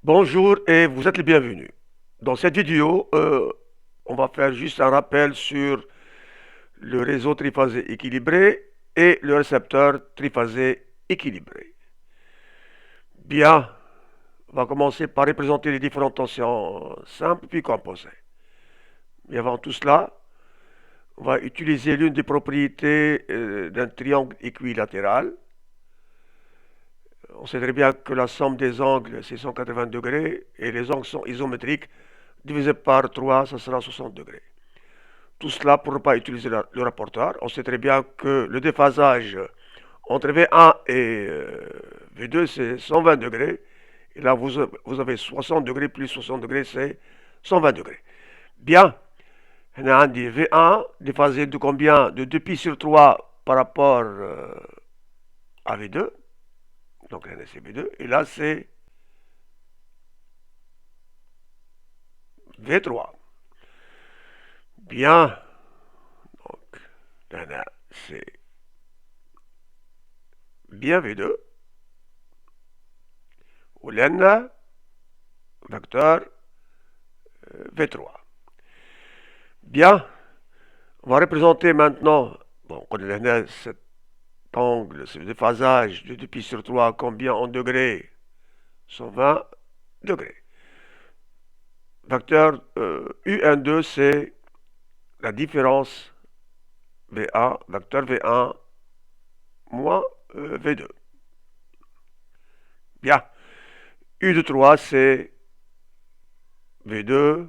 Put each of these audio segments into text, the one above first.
Bonjour et vous êtes les bienvenus. Dans cette vidéo, on va faire juste un rappel sur le réseau triphasé équilibré et le récepteur triphasé équilibré. Bien, on va commencer par représenter les différentes tensions simples puis composées. Mais avant tout cela, on va utiliser l'une des propriétés d'un triangle équilatéral. On sait très bien que la somme des angles, c'est 180 degrés et les angles sont isométriques. Divisé par 3, ça sera 60 degrés. Tout cela pour ne pas utiliser le rapporteur. On sait très bien que le déphasage entre V1 et V2, c'est 120 degrés. Et là, vous avez 60 degrés plus 60 degrés, c'est 120 degrés. Bien, on a dit V1 déphasé de combien? De 2 pi sur 3 par rapport à V2. Donc là, c'est V2. Et là, c'est V3. Bien, donc là, c'est bien V2. Ou l'N vecteur V3. Bien, on va représenter maintenant, bon, on connaît cet angle, ce déphasage de 2 pi sur 3, combien en degrés? 120 degrés. Vecteur UN2, c'est la différence V1, vecteur V1 moins V2. Bien, U de 3, c'est V2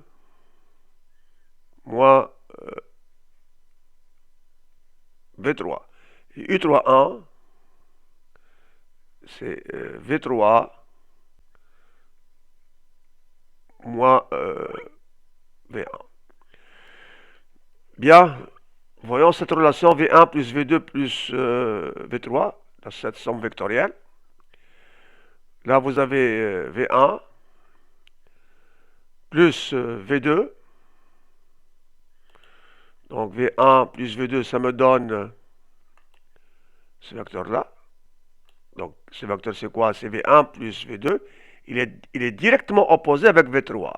moins V3. Et U31, c'est V3 moins V1. Bien, voyons cette relation V1 plus V2 plus V3 dans cette somme vectorielle. Là, vous avez V1 plus V2. Donc V1 plus V2, ça me donne ce vecteur-là. Donc ce vecteur, c'est quoi? C'est V1 plus V2. Il est directement opposé avec V3.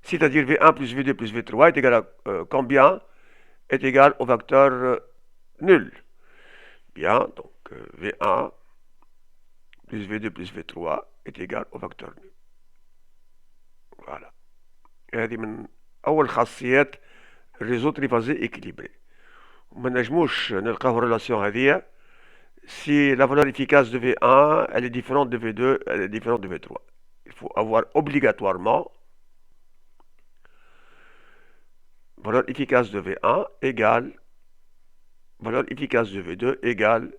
C'est-à-dire V1 plus V2 plus V3 est égal à combien? Est égal au vecteur nul. Bien, donc V1 plus V2 plus V3 est égal au vecteur nul. Voilà. هذه من أول خاصيات الريزو تريفازي équilibré. وما نجموش نلقاو الريلاسيون هذه si la valeur efficace de V1 elle est différente de V2, elle est différente de V3. Il faut avoir obligatoirement valeur efficace de V1 égale valeur efficace de V2 égale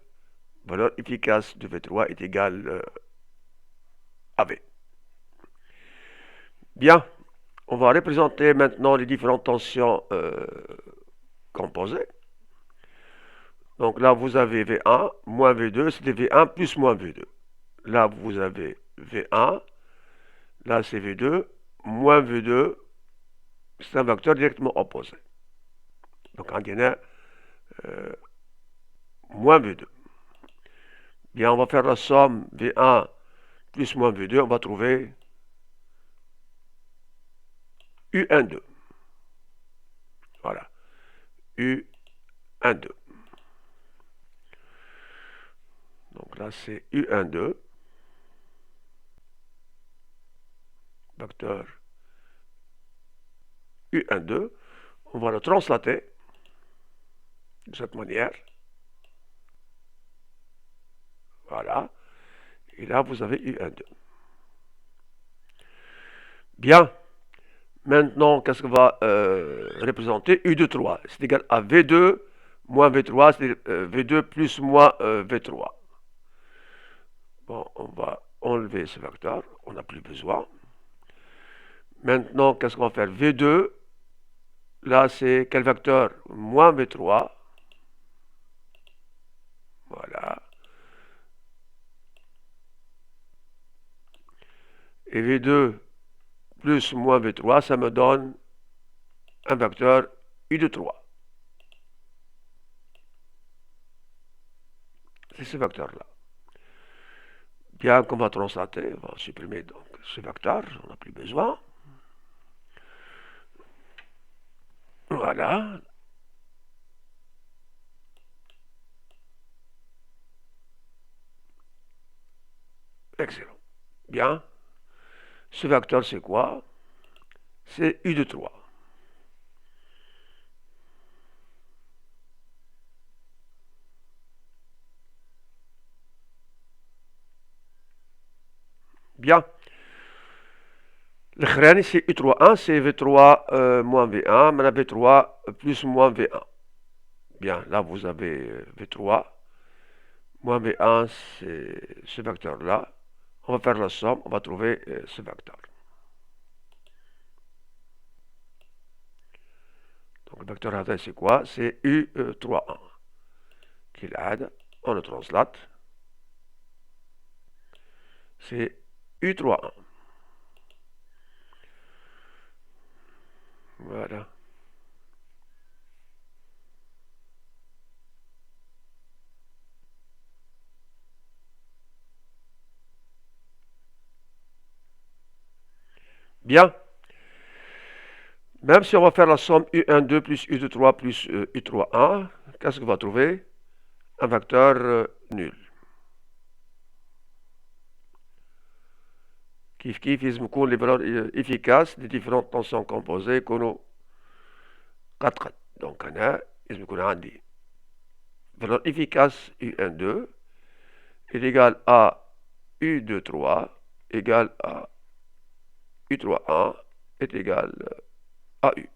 valeur efficace de V3 est égale à V. Bien, on va représenter maintenant les différentes tensions composées. Donc là, vous avez V1 moins V2, c'était V1 plus moins V2. Là, vous avez V1, là c'est V2, moins V2, c'est un vecteur directement opposé. Donc en gagnant moins V2. Bien, on va faire la somme V1 plus moins V2, on va trouver UN2. Voilà, UN2. Donc là, c'est UN2, vecteur UN2. On va le translater de cette manière. Voilà. Et là, vous avez UN2. Bien. Maintenant, qu'est-ce qu'on va représenter? U de 3. C'est égal à V2 moins V3, c'est V2 plus moins V3. Bon, on va enlever ce vecteur. On n'a plus besoin. Maintenant, qu'est-ce qu'on va faire? V2, là, c'est quel vecteur? Moins V3. Voilà. Et V2 plus moins V3, ça me donne un vecteur U de 3. C'est ce vecteur-là. Bien qu'on va translater, on va supprimer donc ce vecteur, on n'a plus besoin. Voilà. Excellent. Bien. Ce vecteur, c'est quoi? C'est U de 3. Bien. Le c'est U3, 1, c'est V3 moins V1, maintenant V3 plus moins V1. Bien, là vous avez V3 moins V1, c'est ce vecteur-là. On va faire la somme, on va trouver ce vecteur. Donc le vecteur هذا c'est quoi? C'est U3, 1. كالعادة, on le translate. C'est U3, 1. Voilà. Bien. Même si on va faire la somme U12 plus U23 plus U31, qu'est-ce qu'on va trouver? Un vecteur nul. كيف لازم يكون لي فالور افيكاس دي ديفيرونت طونسيون كومبوزي يكونوا قد دونك هنا لازم يكون عندي valeur efficace U12 est égal à U23 égale à U31 est égal à U.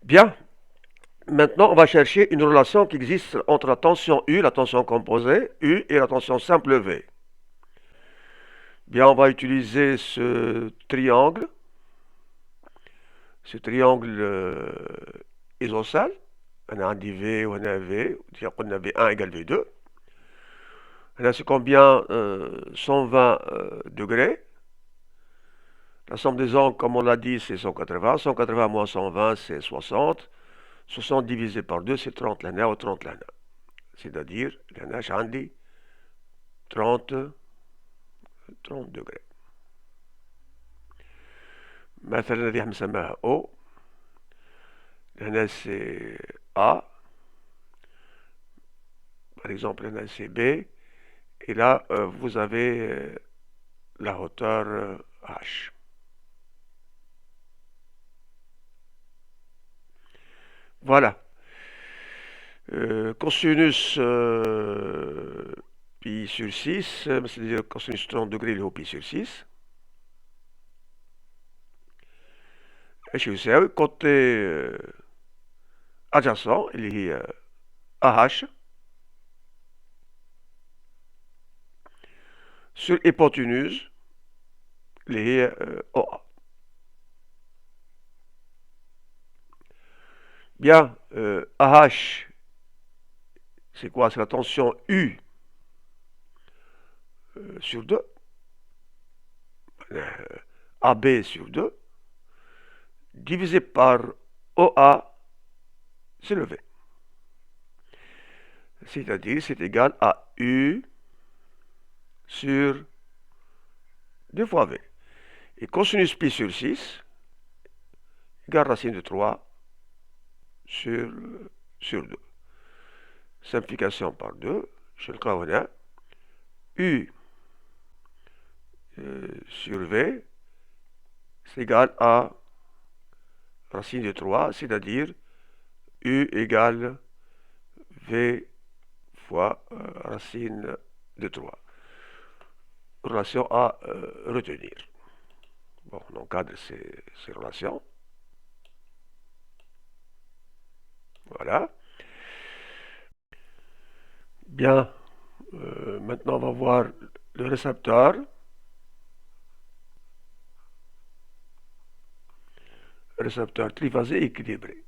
Bien. Maintenant, on va chercher une relation qui existe entre la tension U, la tension composée U, et la tension simple V. Bien, on va utiliser ce triangle isocèle. On a un V, on a un V, on a V1 égale V2. C'est combien 120 degrés. La somme des angles, comme on l'a dit, c'est 180. 180 moins 120, c'est 60. 60 divisé par 2, c'est 30 lana ou 30 lana. C'est-à-dire, lana, j'ai 30 degrés. مثلا هذه نسميها O. هنا c'est A. Par exemple, là c'est B. Et là, vous avez la hauteur H. Voilà. Cosinus pi sur 6, c'est-à-dire cosinus 30 degrés, il est au pi sur 6. ايش يساوي côté adjacent اللي هي AH sur hypoténuse اللي هي OA. Bien, AH, c'est quoi? C'est la tension U sur 2. AB sur 2. Divisé par OA, c'est le V. C'est-à-dire, c'est égal à U sur 2 fois V. Et cosinus pi sur 6 égale racine de 3 sur 2. Simplification par 2, je le connais. U sur V, c'est égal à racine de 3, c'est-à-dire U égale V fois racine de 3. Relation à retenir. Bon, on encadre ces relations. Voilà. Bien. Maintenant, on va voir le récepteur. Récepteur triphasé équilibré.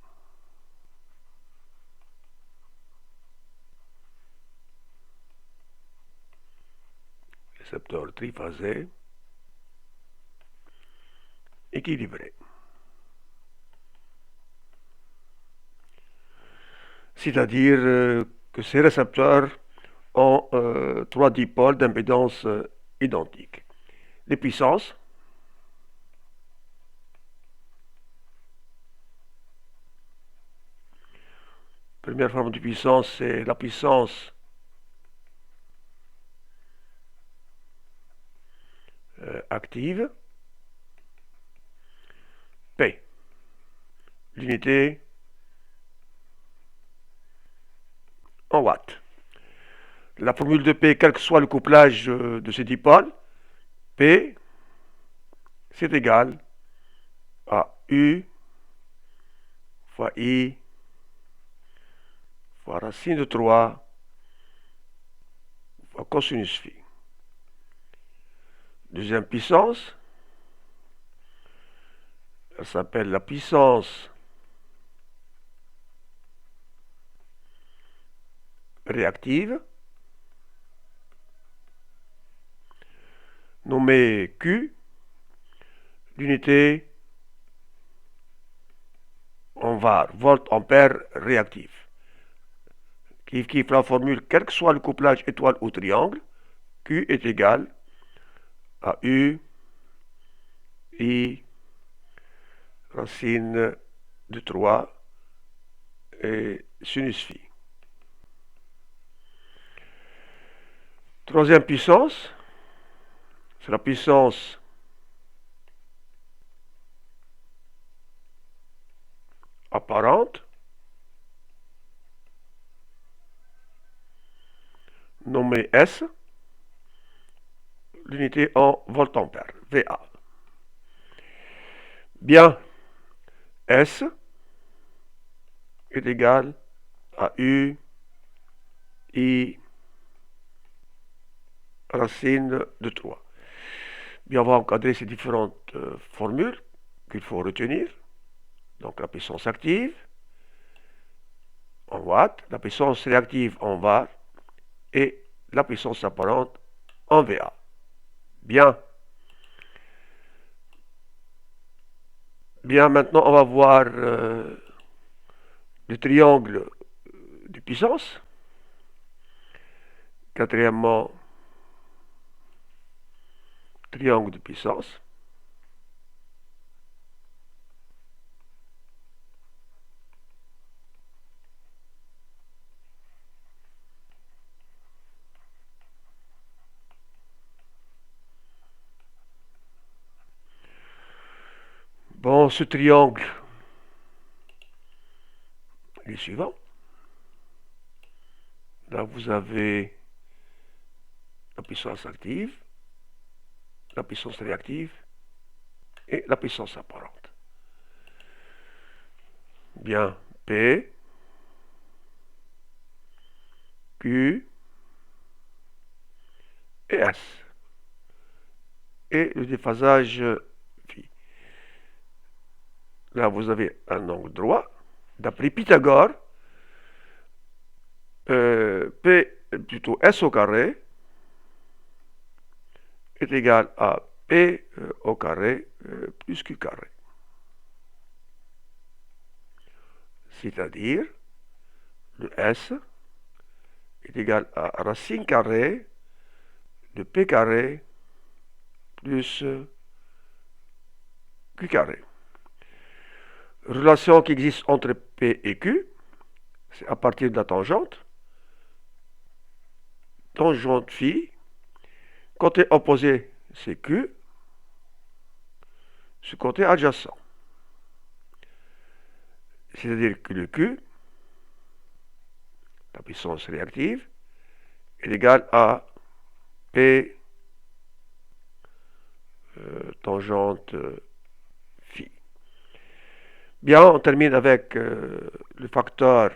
Récepteur triphasé équilibré. C'est-à-dire que ces récepteurs ont 3 dipôles d'impédance identiques. les puissances. Première forme de puissance, c'est la puissance active. P. L'unité en watts. La formule de P, quel que soit le couplage de ces dipôles, P, c'est égal à U fois I fois racine de 3 fois cosinus phi. Deuxième puissance, elle s'appelle la puissance réactive, nommée Q, l'unité en var, volt ampère réactif. Kiff la formule, quel que soit le couplage étoile ou triangle, Q est égal à U, I, racine de 3 et sinus phi. Troisième puissance, c'est la puissance apparente, nommée S, l'unité en volt-ampère, VA. Bien, S est égal à U, I, racine de 3. Bien, on va encadrer ces différentes formules qu'il faut retenir. Donc la puissance active en watts, la puissance réactive en var et la puissance apparente en VA. Bien. Bien, maintenant on va voir le triangle de puissance. Quatrièmement, triangle de puissance. Bon, ce triangle est le suivant. Là, vous avez la puissance active, la puissance réactive et la puissance apparente. Bien, P, Q et S. Et le déphasage phi. Là, vous avez un angle droit. D'après Pythagore, plutôt S au carré est égal à P au carré plus Q carré. C'est-à-dire, le S est égal à racine carrée de P carré plus Q carré. Relation qui existe entre P et Q, c'est à partir de la tangente. Tangente phi, côté opposé c'est Q, ce côté adjacent. C'est-à-dire que le Q, la puissance réactive, est égal à P tangente phi. Bien, on termine avec le facteur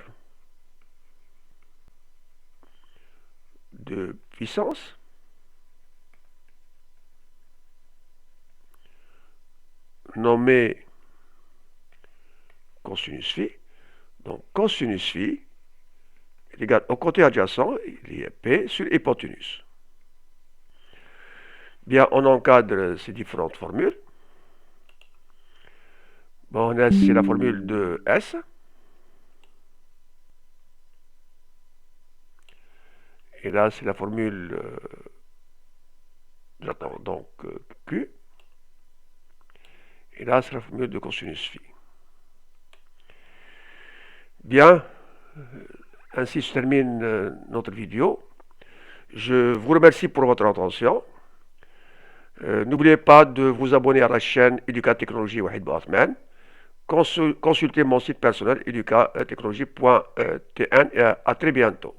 de puissance. Nommé cosinus phi. Donc, cosinus phi est égal au côté adjacent, il est P sur hypoténuse. Bien, on encadre ces différentes formules. Bon, S, c'est la formule de S. Et là, c'est la formule de j'attends donc Q. Et là, c'est la formule de cosinus phi. Bien, ainsi se termine notre vidéo. Je vous remercie pour votre attention. N'oubliez pas de vous abonner à la chaîne Educa Technologie Wahid Bouathman. Consultez mon site personnel educatechnologie.tn et à très bientôt.